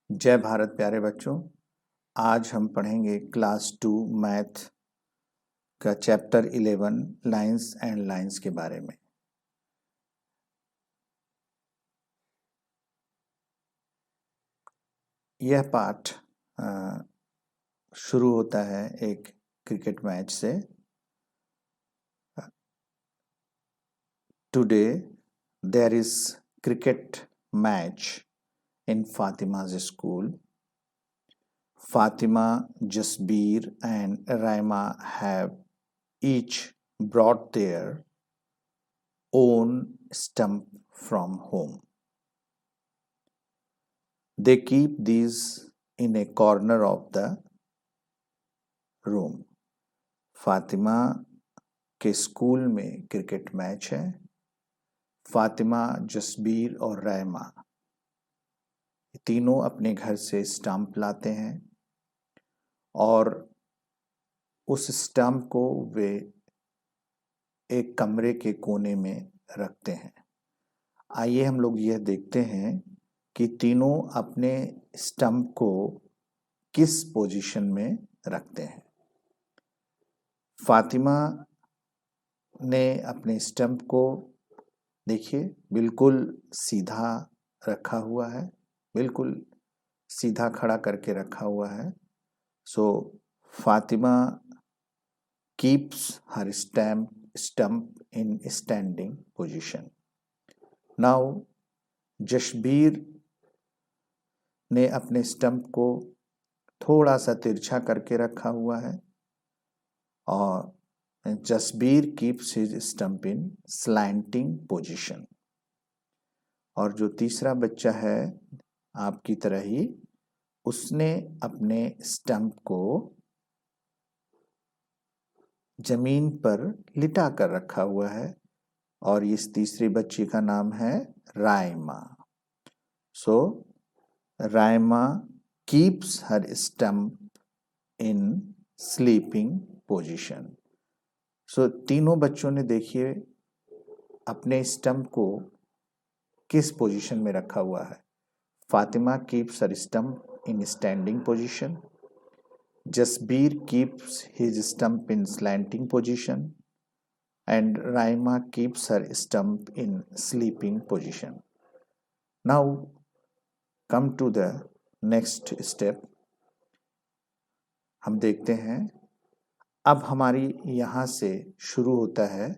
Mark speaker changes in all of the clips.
Speaker 1: जय भारत प्यारे बच्चों। आज हम पढ़ेंगे क्लास 2 मैथ का चैप्टर 11 लाइंस एंड लाइंस के बारे में। यह पाठ शुरू होता है एक क्रिकेट मैच से। Today there is cricket match in Fatima's school. Fatima, Jasbir and Raima have each brought their own stump from home. They keep these in a corner of the room. Fatima के school में cricket match है। फातिमा, जसबीर और रायमा तीनों अपने घर से stump लाते हैं और उस स्टंप को वे एक कमरे के कोने में रखते हैं। आइए हम लोग यह देखते हैं कि तीनों अपने स्टंप को किस पोजीशन में रखते हैं। फातिमा ने अपने स्टंप को देखिए बिल्कुल सीधा रखा हुआ है, बिल्कुल सीधा खड़ा करके रखा हुआ है। So Fatima keeps her stump in standing position. Now Jasbir ने अपने स्टंप को थोड़ा सा तिरछा करके रखा हुआ है और जसबीर कीप्स हिज स्टंप इन स्लैंटिंग पोजीशन। और जो तीसरा बच्चा है आपकी तरह ही, उसने अपने स्टंप को जमीन पर लिटा कर रखा हुआ है और इस तीसरी बच्ची का नाम है Raima. So Raima keeps her stump in sleeping position. So तीनों बच्चों ने देखिए अपने स्टंप को किस पोजीशन में रखा हुआ है। Fatima keeps her stump in standing position, Jasbir keeps his stump in slanting position and Raima keeps her stump in sleeping position. Now come to the next step. हम देखते हैं अब हमारी यहाँ से शुरू होता है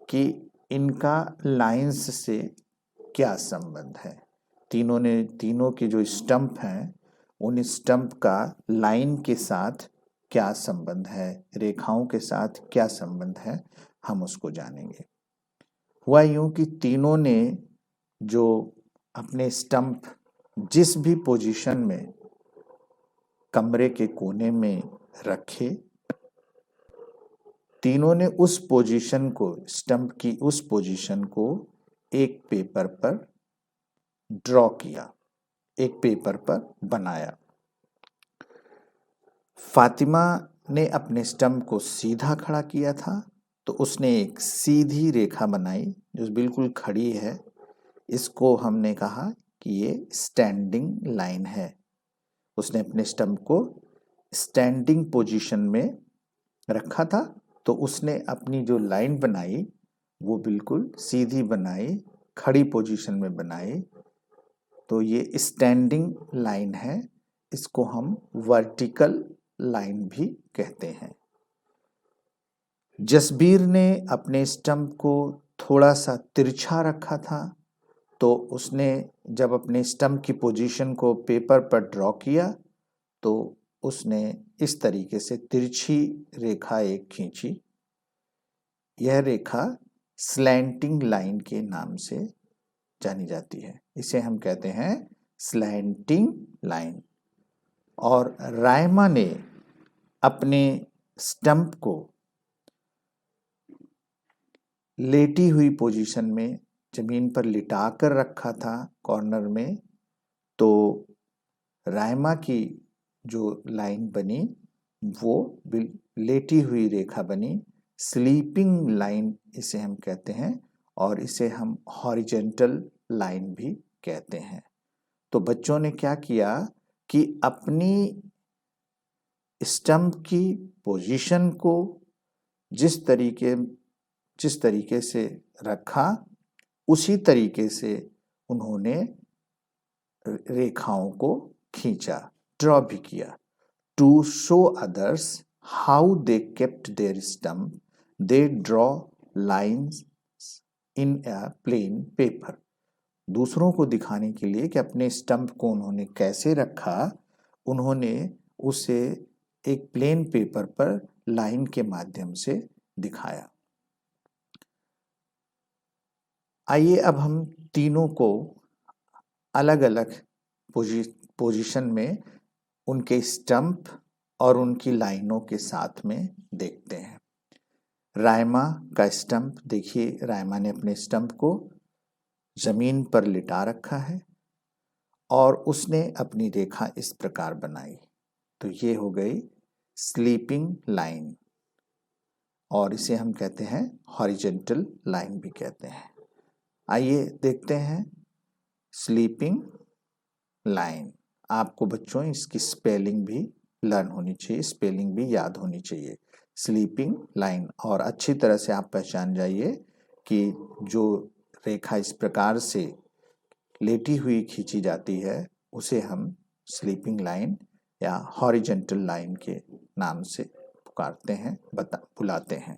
Speaker 1: कि इनका लाइंस से क्या संबंध है। तीनों के जो स्टंप हैं उन स्टंप का लाइन के साथ क्या संबंध है, रेखाओं के साथ क्या संबंध है, हम उसको जानेंगे। हुआ यूं कि तीनों ने जो अपने स्टंप जिस भी पोजीशन में कमरे के कोने में रखे, तीनों ने उस पोजीशन को, स्टंप की उस पोजीशन को एक पेपर पर ड्रॉ किया, एक पेपर पर बनाया। फातिमा ने अपने स्टंप को सीधा खड़ा किया था तो उसने एक सीधी रेखा बनाई जो बिल्कुल खड़ी है। इसको हमने कहा कि ये स्टैंडिंग लाइन है। उसने अपने स्टंप को स्टैंडिंग पोजीशन में रखा था तो उसने अपनी जो लाइन बनाई वो बिल्कुल सीधी बनाई, खड़ी पोजीशन में बनाई। तो ये स्टैंडिंग लाइन है, इसको हम वर्टिकल लाइन भी कहते हैं। जसबीर ने अपने स्टंप को थोड़ा सा तिरछा रखा था तो उसने जब अपने स्टंप की पोजीशन को पेपर पर ड्रॉ किया तो उसने इस तरीके से तिरछी रेखा एक खींची। यह रेखा स्लैंटिंग लाइन के नाम से जानी जाती है, इसे हम कहते हैं स्लैंटिंग लाइन। और रायमा ने अपने स्टंप को लेटी हुई पोजीशन में जमीन पर लिटा कर रखा था कॉर्नर में, तो रायमा की जो लाइन बनी वो लेटी हुई रेखा बनी, स्लीपिंग लाइन इसे हम कहते हैं और इसे हम हॉरिजॉन्टल लाइन भी कहते हैं। तो बच्चों ने क्या किया कि अपनी स्टंप की पोजीशन को जिस तरीके से रखा, उसी तरीके से उन्होंने रेखाओं को खींचा, ड्रॉ भी किया। To show others how they kept their stump, they draw lines in a plain paper. दूसरों को दिखाने के लिए कि अपने स्टंप को उन्होंने कैसे रखा, उन्होंने उसे एक प्लेन पेपर पर लाइन के माध्यम से दिखाया। आइए अब हम तीनों को अलग अलग पोजीशन में उनके स्टंप और उनकी लाइनों के साथ में देखते हैं। रायमा का स्टंप देखिए, रायमा ने अपने स्टंप को जमीन पर लिटा रखा है और उसने अपनी रेखा इस प्रकार बनाई। तो ये हो गई स्लीपिंग लाइन, और इसे हम कहते हैं हॉरिजॉन्टल लाइन भी कहते हैं। आइए देखते हैं स्लीपिंग लाइन। आपको बच्चों इसकी स्पेलिंग भी लर्न होनी चाहिए, स्पेलिंग भी याद होनी चाहिए। स्लीपिंग लाइन, और अच्छी तरह से आप पहचान जाइए कि जो रेखा इस प्रकार से लेटी हुई खींची जाती है उसे हम स्लीपिंग लाइन या हॉरिजॉन्टल लाइन के नाम से पुकारते हैं, बुलाते हैं।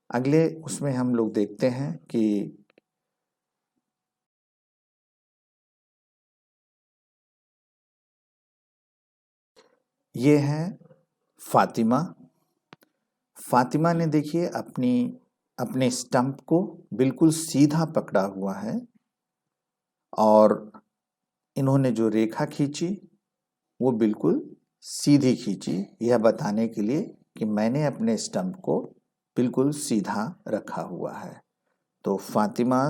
Speaker 1: अगले उसमें हम लोग देखते हैं कि ये है फातिमा। फातिमा ने देखिए अपने स्टंप को बिल्कुल सीधा पकड़ा हुआ है और इन्होंने जो रेखा खींची वो बिल्कुल सीधी खींची, यह बताने के लिए कि मैंने अपने स्टंप को बिल्कुल सीधा रखा हुआ है। तो फातिमा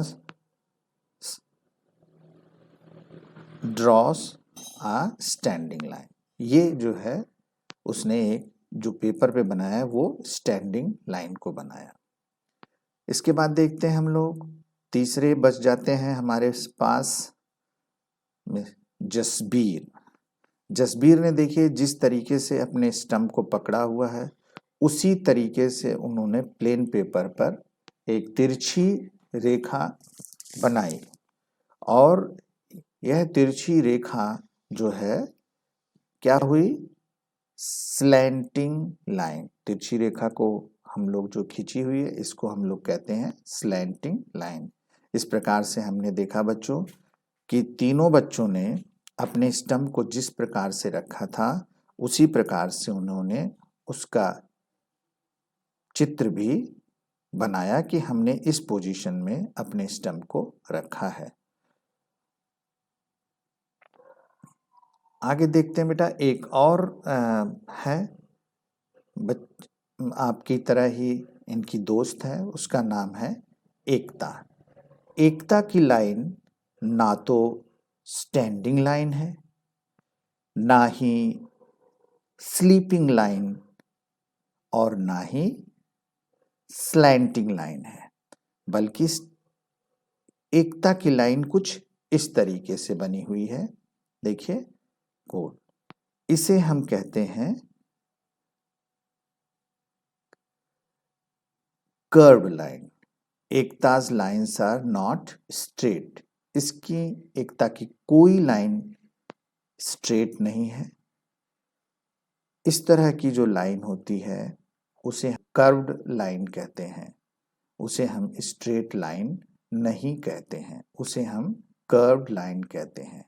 Speaker 1: ड्रॉस आ स्टैंडिंग लाइन, ये जो है उसने एक जो पेपर पे बनाया है वो स्टैंडिंग लाइन को बनाया। इसके बाद देखते हैं हम लोग तीसरे बच जाते हैं हमारे पास जसबीर। जसबीर ने देखिए जिस तरीके से अपने स्टंप को पकड़ा हुआ है उसी तरीके से उन्होंने प्लेन पेपर पर एक तिरछी रेखा बनाई, और यह तिरछी रेखा जो है क्या हुई, स्लैंटिंग लाइन। तिरछी रेखा को हम लोग जो खींची हुई है इसको हम लोग कहते हैं स्लैंटिंग लाइन। इस प्रकार से हमने देखा बच्चों कि तीनों बच्चों ने अपने स्टंप को जिस प्रकार से रखा था उसी प्रकार से उन्होंने उसका चित्र भी बनाया कि हमने इस पोजीशन में अपने स्टंप को रखा है। आगे देखते हैं बेटा, एक और है आपकी तरह ही इनकी दोस्त है, उसका नाम है एकता। एकता की लाइन ना तो स्टैंडिंग लाइन है, ना ही स्लीपिंग लाइन, और ना ही स्लैंटिंग लाइन है, बल्कि एकता की लाइन कुछ इस तरीके से बनी हुई है। देखिए कोड, इसे हम कहते हैं कर्व लाइन। एकताज लाइन्स आर नॉट स्ट्रेट, इसकी एकता की कोई लाइन स्ट्रेट नहीं है। इस तरह की जो लाइन होती है उसे कर्व्ड लाइन कहते हैं, उसे हम स्ट्रेट लाइन नहीं कहते हैं, उसे हम कर्व्ड लाइन कहते हैं।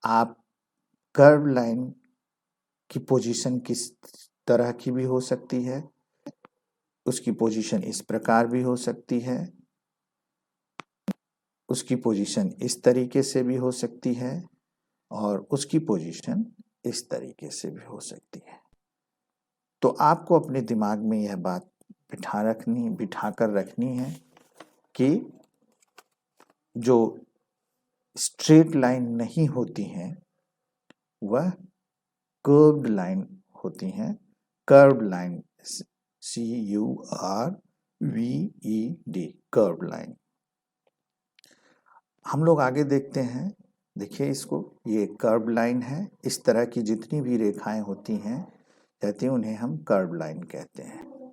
Speaker 1: आप कर्व लाइन की पोजीशन किस तरह की भी हो सकती है, उसकी पोजीशन इस प्रकार भी हो सकती है, उसकी पोजीशन इस तरीके से भी हो सकती है, और उसकी पोजीशन इस तरीके से भी हो सकती है। तो आपको अपने दिमाग में यह बात बिठा कर रखनी है कि जो स्ट्रेट लाइन नहीं होती हैं वह कर्व्ड लाइन होती हैं। Curved line, CURVED, curved line. हम लोग आगे देखते हैं देखिए इसको, ये कर्व लाइन है। इस तरह की जितनी भी रेखाएं होती हैं कहते हैं उन्हें हम कर्व लाइन कहते हैं।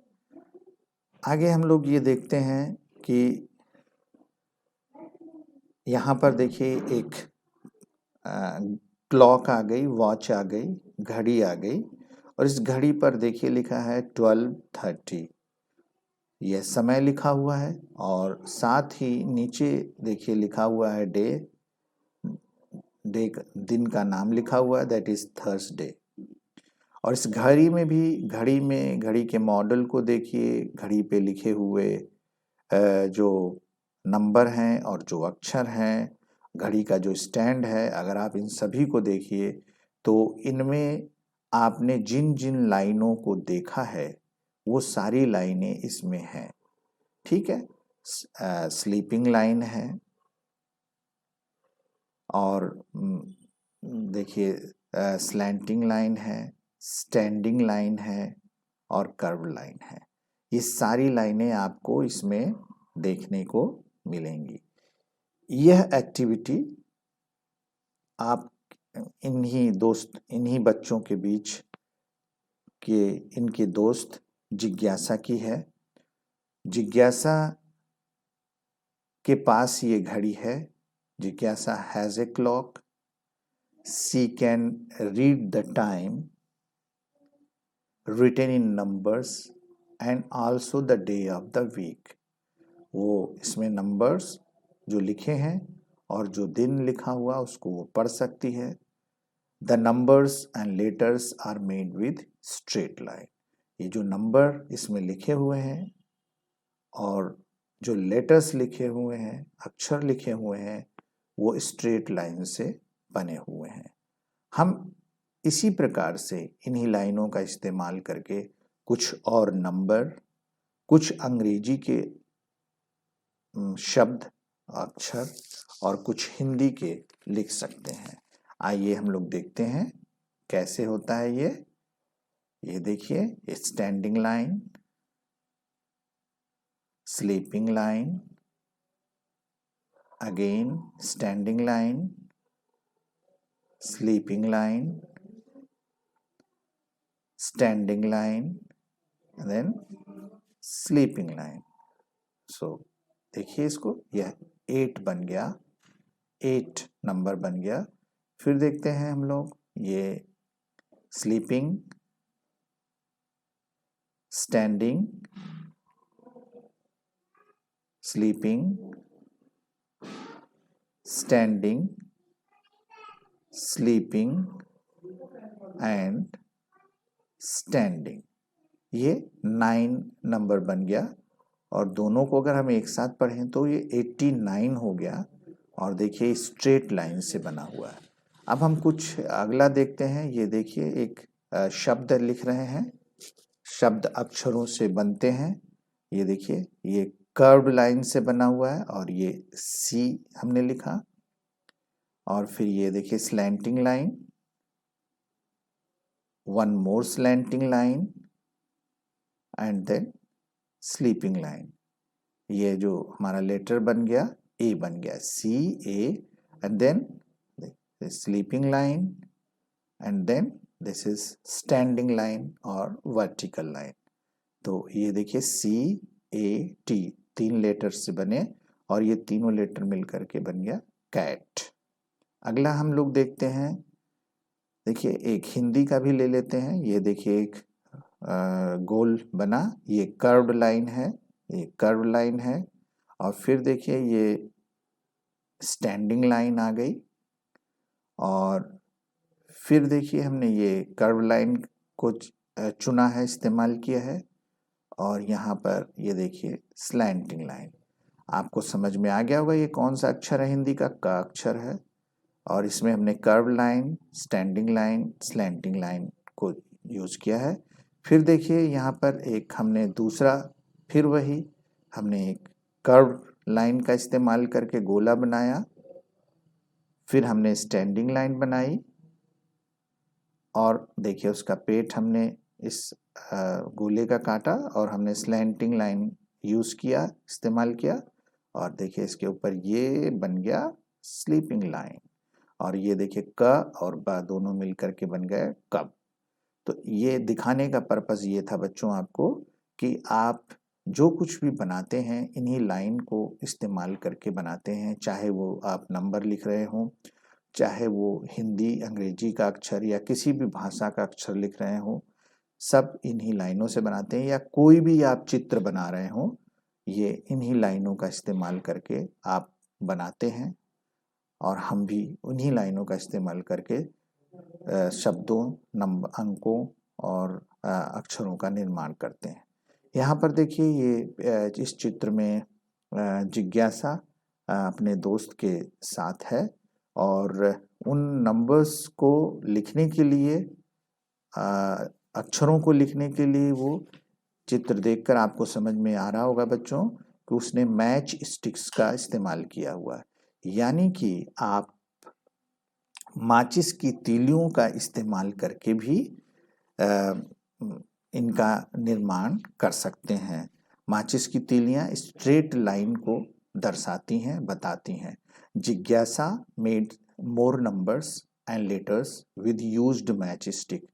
Speaker 1: आगे हम लोग ये देखते हैं कि यहाँ पर देखिए एक क्लॉक आ गई, वॉच आ गई, घड़ी आ गई, और इस घड़ी पर देखिए लिखा है 12:30, यह समय लिखा हुआ है। और साथ ही नीचे देखिए लिखा हुआ है डे, दिन का नाम लिखा हुआ है, दैट इज थर्सडे। और इस घड़ी में भी, घड़ी के मॉडल को देखिए, घड़ी पे लिखे हुए जो नंबर हैं और जो अक्षर हैं, घड़ी का जो स्टैंड है, अगर आप इन सभी को देखिए तो इनमें आपने जिन जिन लाइनों को देखा है वो सारी लाइनें इसमें हैं। ठीक है, स्लीपिंग लाइन है, और देखिए स्लैंटिंग लाइन है, स्टैंडिंग लाइन है और कर्व लाइन है। ये सारी लाइनें आपको इसमें देखने को मिलेंगी। यह एक्टिविटी आप इन्हीं बच्चों के बीच के इनके दोस्त जिज्ञासा की है। जिज्ञासा के पास ये घड़ी है। जिज्ञासा has a clock, she can read the time written in numbers and also the day of the week। वो इसमें नंबर्स जो लिखे हैं और जो दिन लिखा हुआ उसको वो पढ़ सकती है। The numbers and letters are made with straight line. ये जो नंबर इसमें लिखे हुए हैं और जो लेटर्स लिखे हुए हैं, अक्षर लिखे हुए हैं, वो स्ट्रेट लाइन से बने हुए हैं। हम इसी प्रकार से इन्हीं लाइनों का इस्तेमाल करके कुछ और नंबर, कुछ अंग्रेजी के शब्द, अक्षर और कुछ हिंदी के लिख सकते हैं। आइए हम लोग देखते हैं कैसे होता है ये देखिए, standing line, sleeping line, again standing line, sleeping line, standing line, and then sleeping line। so देखिए इसको, यह 8 बन गया, 8 नंबर बन गया। फिर देखते हैं हम लोग ये sleeping, standing, sleeping, standing, sleeping and standing, ये 9 नंबर बन गया। और दोनों को अगर हम एक साथ पढ़ें तो ये 89 हो गया। और देखिए स्ट्रेट लाइन से बना हुआ है। अब हम कुछ अगला देखते हैं। ये देखिए एक शब्द लिख रहे हैं, शब्द अक्षरों से बनते हैं। ये देखिए ये कर्व लाइन से बना हुआ है और ये सी हमने लिखा। और फिर ये देखिए slanting line, one more slanting line and then sleeping line। ये जो हमारा लेटर बन गया ए बन गया, C A, and then sleeping line, and then this is standing line और वर्टिकल लाइन। तो ये देखिए सी ए टी 3 लेटर से बने और ये तीनों लेटर मिलकर के बन गया कैट। अगला हम लोग देखते हैं, देखिए एक हिंदी का भी ले लेते हैं। ये देखिए एक गोल बना, ये कर्व्ड लाइन है, ये कर्व लाइन है। और फिर देखिए ये स्टैंडिंग लाइन आ गई। और फिर देखिए हमने ये कर्व लाइन को चुना है, इस्तेमाल किया है। और यहाँ पर ये देखिए स्लैंटिंग लाइन। आपको समझ में आ गया होगा ये कौन सा अक्षर है, हिंदी का क अक्षर है। और इसमें हमने curve line, standing line, slanting line को यूज किया है। फिर देखिए यहाँ पर एक हमने दूसरा, फिर वही हमने एक कर्व लाइन का इस्तेमाल करके गोला बनाया। फिर हमने स्टैंडिंग लाइन बनाई और देखिए उसका पेट हमने इस गोले का काटा और हमने स्लैंटिंग लाइन यूज किया, इस्तेमाल किया। और देखिए इसके ऊपर ये बन गया स्लीपिंग लाइन। और ये देखिए क और ब दोनों मिलकर के बन गए कब। तो ये दिखाने का पर्पस ये था बच्चों आपको कि आप जो कुछ भी बनाते हैं इन्हीं लाइन को इस्तेमाल करके बनाते हैं, चाहे वो आप नंबर लिख रहे हों, चाहे वो हिंदी अंग्रेजी का अक्षर या किसी भी भाषा का अक्षर लिख रहे हों, सब इन्हीं लाइनों से बनाते हैं। या कोई भी आप चित्र बना रहे हों, ये इन्हीं लाइनों का इस्तेमाल करके आप बनाते हैं और हम भी उन्हीं लाइनों का इस्तेमाल करके शब्दों, नंबर, अंकों और अक्षरों का निर्माण करते हैं। यहाँ पर देखिए ये इस चित्र में जिज्ञासा अपने दोस्त के साथ है और उन नंबर्स को लिखने के लिए, अक्षरों को लिखने के लिए वो चित्र देखकर आपको समझ में आ रहा होगा बच्चों कि उसने मैच स्टिक्स का इस्तेमाल किया हुआ है, यानी कि आप माचिस की तीलियों का इस्तेमाल करके भी इनका निर्माण कर सकते हैं। माचिस की तीलियां स्ट्रेट लाइन को दर्शाती हैं, बताती हैं। जिज्ञासा made more numbers and letters with used match stick.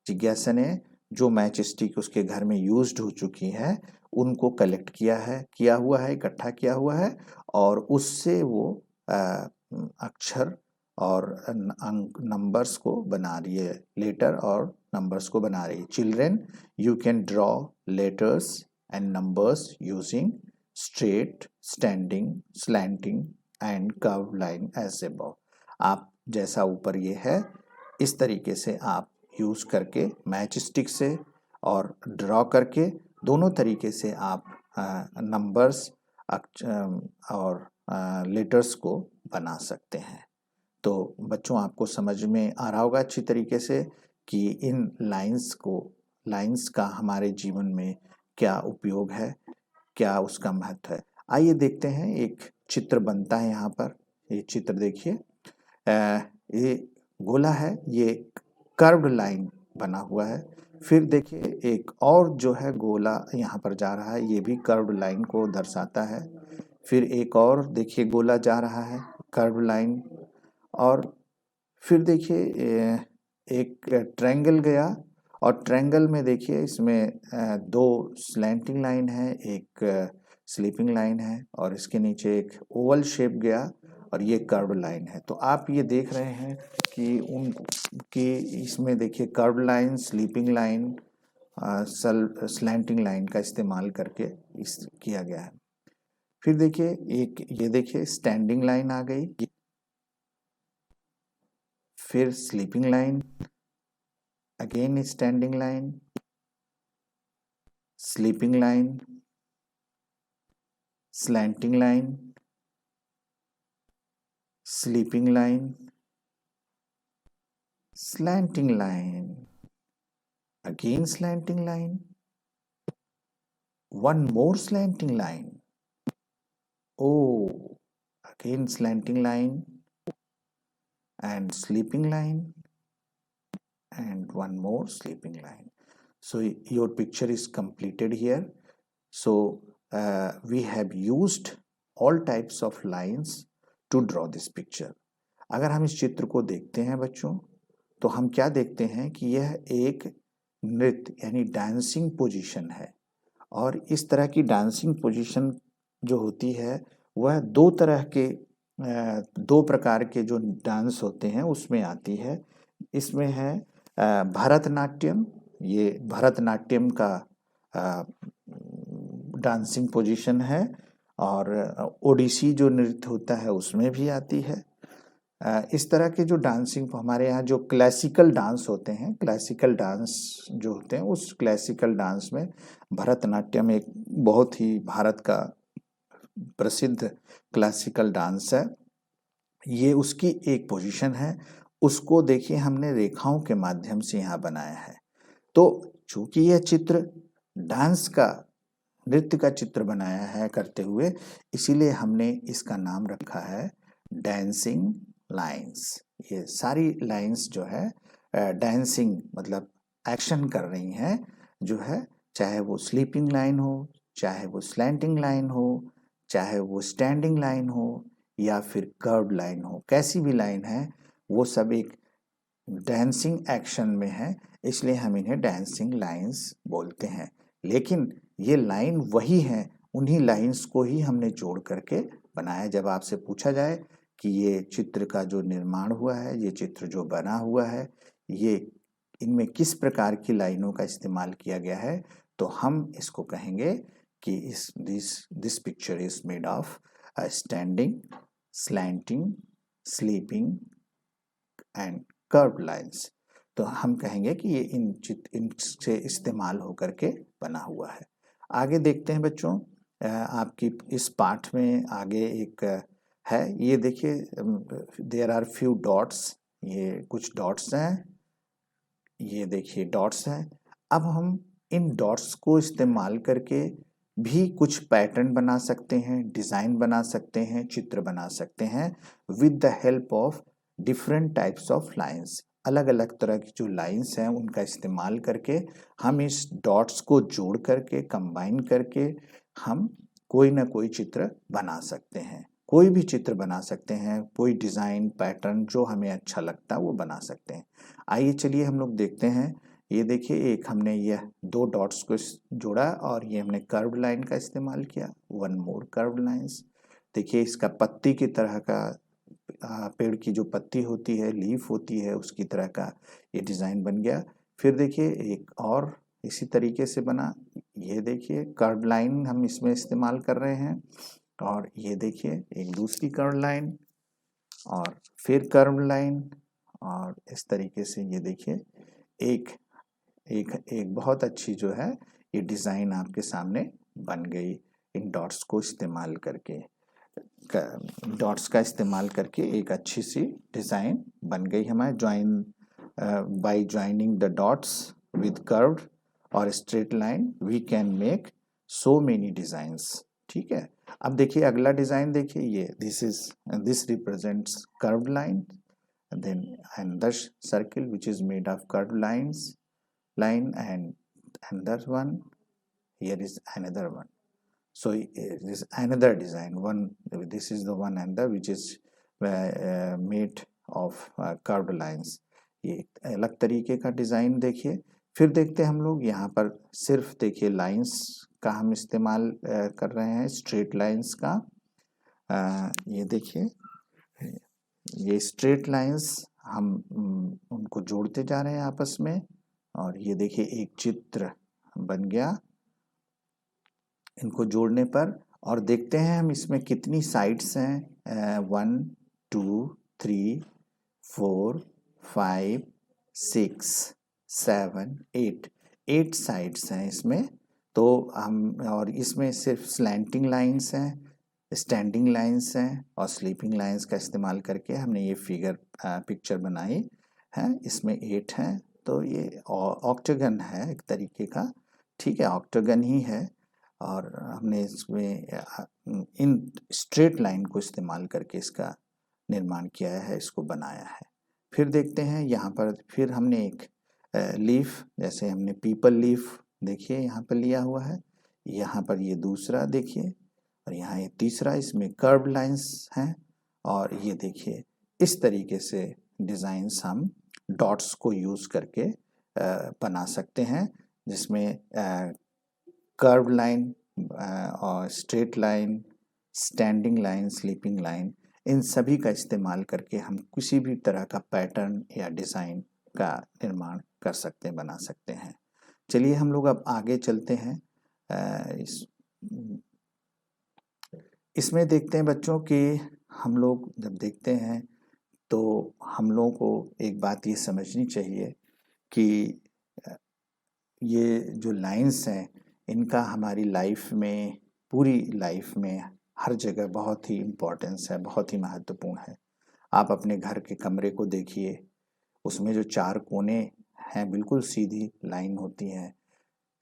Speaker 1: जिज्ञासा ने जो मैच स्टिक उसके घर में यूज्ड हो चुकी है उनको कलेक्ट किया हुआ है, इकट्ठा किया हुआ है और उससे वो अक्षर और नंबर्स को बना रही है, लेटर और नंबर्स को बना रही है। Children, you can draw letters and numbers using straight, standing, slanting and curve line as above. आप जैसा ऊपर ये है इस तरीके से आप यूज करके मैच स्टिक से और ड्रॉ करके दोनों तरीके से आप नंबर्स और लेटर्स को बना सकते हैं। तो बच्चों आपको समझ में आ रहा होगा अच्छी तरीके से कि इन लाइंस का हमारे जीवन में क्या उपयोग है, क्या उसका महत्व है। आइए देखते हैं, एक चित्र बनता है यहाँ पर। ये चित्र देखिए, ये गोला है, ये कर्व्ड लाइन बना हुआ है। फिर देखिए एक और जो है गोला यहाँ पर जा रहा है, ये भी कर्व्ड लाइन को दर्शाता है। फिर एक और देखिए गोला जा रहा है, कर्व्ड लाइन। और फिर देखिए एक ट्रायंगल गया और ट्रायंगल में देखिए इसमें दो स्लैंटिंग लाइन है, एक स्लीपिंग लाइन है और इसके नीचे एक ओवल शेप गया और ये कर्व्ड लाइन है। तो आप ये देख रहे हैं कि इसमें देखिए curved line, sleeping line, slanting line का इस्तेमाल करके किया गया है। फिर देखिए ये देखिए स्टैंडिंग लाइन आ गई, फिर sleeping line, again standing line, sleeping line, slanting line, sleeping line, slanting line, again slanting line, one more slanting line, oh, again slanting line and sleeping line and one more sleeping line. So your picture is completed here. So we have used all types of lines to draw this picture. अगर हम इस चित्र को देखते हैं बच्चों तो हम क्या देखते हैं कि यह एक नृत्य यानी डांसिंग पोजीशन है। और इस तरह की डांसिंग पोजीशन जो होती है वह दो प्रकार के जो डांस होते हैं उसमें आती है। इसमें है भरतनाट्यम, ये भरतनाट्यम का डांसिंग पोजीशन है और ओडिसी जो नृत्य होता है उसमें भी आती है। इस तरह के जो डांसिंग हमारे यहाँ जो क्लासिकल डांस होते हैं, क्लासिकल डांस जो होते हैं उस क्लासिकल डांस में भरतनाट्यम एक बहुत ही भारत का प्रसिद्ध क्लासिकल डांस है। ये उसकी एक पोजीशन है, उसको देखिए हमने रेखाओं के माध्यम से यहाँ बनाया है। तो चूंकि यह चित्र डांस का, नृत्य का चित्र बनाया है करते हुए, इसीलिए हमने इसका नाम रखा है डांसिंग लाइंस। ये सारी लाइंस जो है डांसिंग मतलब एक्शन कर रही हैं जो है, चाहे वो स्लीपिंग लाइन हो, चाहे वो स्लैंटिंग लाइन हो, चाहे वो स्टैंडिंग लाइन हो या फिर कर्व्ड लाइन हो, कैसी भी लाइन है वो सब एक डांसिंग एक्शन में है, इसलिए हम इन्हें डांसिंग लाइंस बोलते हैं। लेकिन ये लाइन वही है, उन्हीं लाइंस को ही हमने जोड़ करके बनाया। जब आपसे पूछा जाए कि ये चित्र का जो निर्माण हुआ है, ये चित्र जो बना हुआ है, ये इनमें किस प्रकार की लाइनों का इस्तेमाल किया गया है, तो हम इसको कहेंगे कि this picture is made of standing, slanting, sleeping and curve lines. तो हम कहेंगे कि ये इनसे इस्तेमाल होकर के बना हुआ है। आगे देखते हैं बच्चों, आपकी इस पाठ में आगे एक है, ये देखिए, देयर आर फ्यू डॉट्स, ये कुछ डॉट्स हैं, ये देखिए डॉट्स हैं। अब हम इन डॉट्स को इस्तेमाल करके भी कुछ पैटर्न बना सकते हैं, डिज़ाइन बना सकते हैं, चित्र बना सकते हैं with the help of different types of lines. अलग अलग तरह की जो लाइंस हैं उनका इस्तेमाल करके हम इस डॉट्स को जोड़ करके, कंबाइन करके हम कोई ना कोई चित्र बना सकते हैं। कोई भी चित्र बना सकते हैं, कोई डिज़ाइन पैटर्न जो हमें अच्छा लगता है वो बना सकते हैं। आइए चलिए हम लोग देखते हैं। ये देखिए, एक हमने यह दो डॉट्स को जोड़ा और ये हमने कर्व लाइन का इस्तेमाल किया, वन मोर कर्व लाइंस। देखिए इसका पत्ती की तरह का, पेड़ की जो पत्ती होती है, लीफ होती है, उसकी तरह का ये डिज़ाइन बन गया। फिर देखिए एक और इसी तरीके से बना, ये देखिए कर्व लाइन हम इसमें इस्तेमाल कर रहे हैं। और ये देखिए एक दूसरी कर्व लाइन और फिर कर्व लाइन, और इस तरीके से ये देखिए एक एक एक बहुत अच्छी जो है ये डिज़ाइन आपके सामने बन गई इन डॉट्स को इस्तेमाल करके। डॉट्स का इस्तेमाल करके एक अच्छी सी डिज़ाइन बन गई हमारे। By joining the dots with curve और straight line we can make so many designs. ठीक है, अब देखिए अगला डिज़ाइन देखिए, ये this represents curve line, then another circle which is made of curved line, and another one, here is another one. So this another design, this is the one another which is made of curved lines। ये अलग तरीके का design देखिए। फिर देखते हैं हम लोग यहाँ पर सिर्फ देखिए लाइंस का हम इस्तेमाल कर रहे हैं, स्ट्रेट लाइंस का। ये देखिए ये स्ट्रेट लाइंस हम उनको जोड़ते जा रहे हैं आपस में, और ये देखिए एक चित्र बन गया इनको जोड़ने पर। और देखते हैं हम इसमें कितनी साइड्स हैं, 1 2 3 4 5 6 7 8 साइड्स हैं इसमें। तो हम, और इसमें सिर्फ स्लैंटिंग लाइंस हैं, स्टैंडिंग लाइंस हैं और स्लीपिंग लाइंस का इस्तेमाल करके हमने ये पिक्चर बनाई है। इसमें 8 हैं, तो ये ऑक्टागन है एक तरीके का। ठीक है, ऑक्टागन ही है। और हमने इसमें इन स्ट्रेट लाइन को इस्तेमाल करके इसका निर्माण किया है, इसको बनाया है। फिर देखते हैं यहाँ पर, फिर हमने एक लीफ, जैसे हमने पीपल लीफ देखिए यहाँ पर लिया हुआ है, यहाँ पर ये दूसरा देखिए, और यहाँ ये तीसरा, इसमें कर्व लाइंस हैं। और ये देखिए इस तरीके से डिज़ाइंस हम डॉट्स को यूज़ करके बना सकते हैं, जिसमें कर्व लाइन और straight line, standing line, sleeping line, इन सभी का इस्तेमाल करके हम किसी भी तरह का पैटर्न या डिज़ाइन का निर्माण कर सकते हैं, बना सकते हैं। चलिए हम लोग अब आगे चलते हैं। इसमें देखते हैं बच्चों कि हम लोग जब देखते हैं तो हम लोगों को एक बात ये समझनी चाहिए कि ये जो लाइंस हैं इनका हमारी लाइफ में, पूरी लाइफ में हर जगह बहुत ही इम्पोर्टेंस है, बहुत ही महत्वपूर्ण है। आप अपने घर के कमरे को देखिए, उसमें जो 4 कोने हैं बिल्कुल सीधी लाइन होती हैं।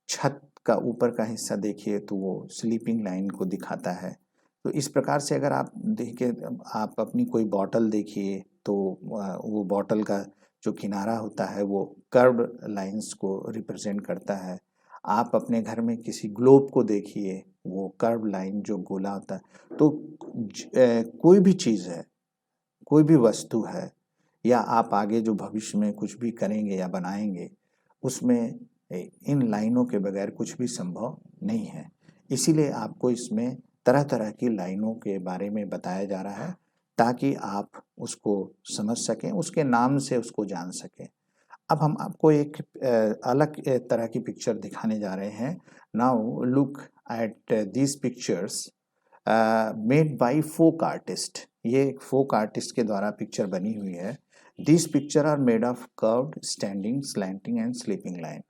Speaker 1: छत का ऊपर का हिस्सा देखिए तो वो स्लीपिंग लाइन को दिखाता है। तो इस प्रकार से अगर आप देखिए, आप अपनी कोई बॉटल देखिए तो वो बॉटल का जो किनारा होता है वो कर्व्ड लाइंस को रिप्रेजेंट करता है। आप अपने घर में किसी ग्लोब को देखिए, वो कर्व लाइन जो गोला होता है। तो कोई भी चीज़ है, कोई भी वस्तु है या आप आगे जो भविष्य में कुछ भी करेंगे या बनाएंगे, उसमें इन लाइनों के बगैर कुछ भी संभव नहीं है। इसीलिए आपको इसमें तरह तरह की लाइनों के बारे में बताया जा रहा है ताकि आप उसको समझ सकें, उसके नाम से उसको जान सकें। अब हम आपको एक अलग तरह की पिक्चर दिखाने जा रहे हैं। Now look at these pictures made by folk artist. ये एक फोक आर्टिस्ट के द्वारा पिक्चर बनी हुई है। This picture are made of curved, standing, slanting and sleeping line.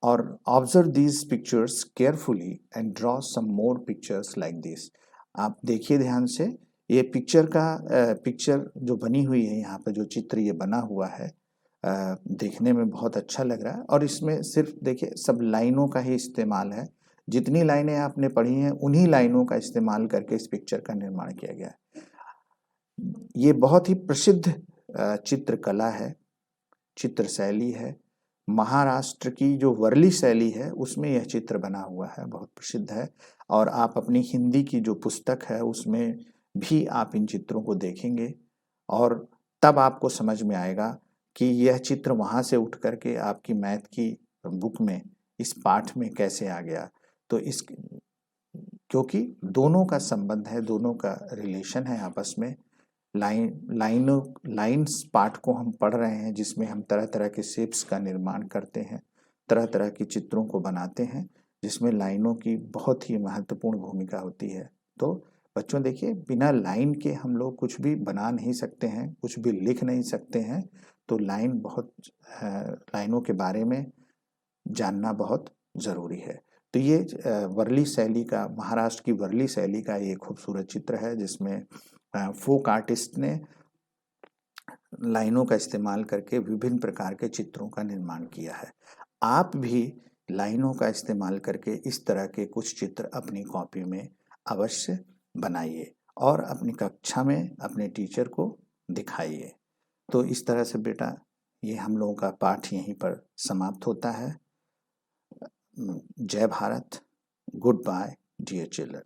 Speaker 1: और observe these pictures carefully and draw some more pictures like this. आप देखिए ध्यान से, ये पिक्चर जो बनी हुई है, यहाँ पे जो चित्र ये बना हुआ है देखने में बहुत अच्छा लग रहा है। और इसमें सिर्फ देखिए सब लाइनों का ही इस्तेमाल है। जितनी लाइनें आपने पढ़ी हैं उन्हीं लाइनों का इस्तेमाल करके इस पिक्चर का निर्माण किया गया है। ये बहुत ही प्रसिद्ध चित्रकला है, चित्र शैली है। महाराष्ट्र की जो वर्ली शैली है उसमें यह चित्र बना हुआ है, बहुत प्रसिद्ध है। और आप अपनी हिंदी की जो पुस्तक है उसमें भी आप इन चित्रों को देखेंगे और तब आपको समझ में आएगा कि यह चित्र वहाँ से उठ करके आपकी मैथ की बुक में इस पाठ में कैसे आ गया। तो इस क्योंकि दोनों का संबंध है, दोनों का रिलेशन है आपस में। लाइन्स पार्ट को हम पढ़ रहे हैं जिसमें हम तरह तरह के शेप्स का निर्माण करते हैं, तरह तरह के चित्रों को बनाते हैं जिसमें लाइनों की बहुत ही महत्वपूर्ण भूमिका होती है। तो बच्चों देखिए, बिना लाइन के हम लोग कुछ भी बना नहीं सकते हैं, कुछ भी लिख नहीं सकते हैं। तो लाइनों के बारे में जानना बहुत ज़रूरी है। तो ये वर्ली शैली का, महाराष्ट्र की वर्ली शैली का ये खूबसूरत चित्र है जिसमें फोक आर्टिस्ट ने लाइनों का इस्तेमाल करके विभिन्न प्रकार के चित्रों का निर्माण किया है। आप भी लाइनों का इस्तेमाल करके इस तरह के कुछ चित्र अपनी कॉपी में अवश्य बनाइए और अपनी कक्षा में अपने टीचर को दिखाइए। तो इस तरह से बेटा ये हम लोगों का पाठ यहीं पर समाप्त होता है। जय Bharat, good bye dear children.